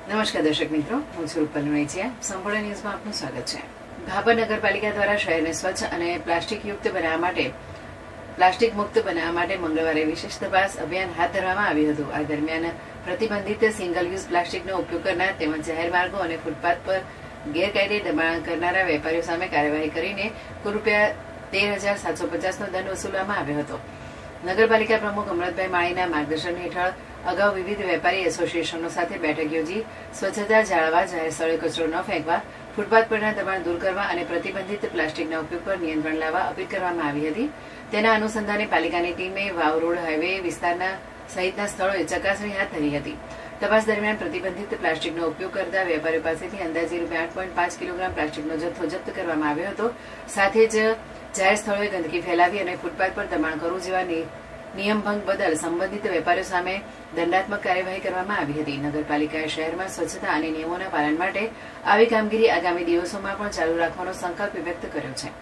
નમસ્કાર દર્શક મિત્રો, હું છું રૂપલ લુણીચિયા. સંપૂર્ણ ન્યૂઝમાં આપનું સ્વાગત છે. ભાભર નગરપાલિકા દ્વારા શહેરને સ્વચ્છ અને પ્લાસ્ટિક મુક્ત બનાવવા માટે મંગળવારે વિશેષ તપાસ અભિયાન હાથ ધરવામાં આવ્યું હતું. આ દરમિયાન પ્રતિબંધિત સિંગલ યુઝ પ્લાસ્ટિકનો ઉપયોગ કરનાર તેમજ જાહેર માર્ગો અને ફૂટપાથ પર ગેરકાયદે દબાણ કરનારા વેપારીઓ સામે કાર્યવાહી કરીને કુલ રૂપિયા 13,750નો દંડ વસૂલવામાં આવ્યો હતો. નગરપાલિકા પ્રમુખ અમૃતભાઈ માળીના માર્ગદર્શન હેઠળ અગાઉ વિવિધ વેપારી એસોસિએશનો સાથે બેઠક યોજી સ્વચ્છતા જાળવવા, જાહેર સ્થળે કચરો ન ફેંકવા, ફૂટપાથ પરના દબાણ દૂર કરવા અને પ્રતિબંધિત પ્લાસ્ટિકના ઉપયોગ પર નિયંત્રણ લાવવા અપીલ કરવામાં આવી હતી. તેના અનુસંધાને પાલિકાની ટીમે વાવ રોડ, હાઈવે વિસ્તારના સહિતના સ્થળોએ ચકાસણી હાથ ધરી હતી. તપાસ દરમિયાન પ્રતિબંધિત પ્લાસ્ટિકનો ઉપયોગ કરતા વેપારીઓ પાસેથી અંદાજે ₹8.5 કિલોગ્રામ પ્લાસ્ટિકનો જથ્થો જપ્ત કરવામાં આવ્યો હતો. સાથે જ જાહેર સ્થળોએ ગંદકી ફેલાવી અને ફૂટપાથ પર દબાણ કરવું જેવા નિયમ ભંગ બદલ સંબંધિત વેપારીઓ સામે દંડાત્મક કાર્યવાહી કરવામાં આવી હતી. નગરપાલિકાએ શહેરમાં સ્વચ્છતા અને નિયમોના પાલન માટે આવી કામગીરી આગામી દિવસોમાં પણ ચાલુ રાખવાનો સંકલ્પ વ્યક્ત કર્યો છે.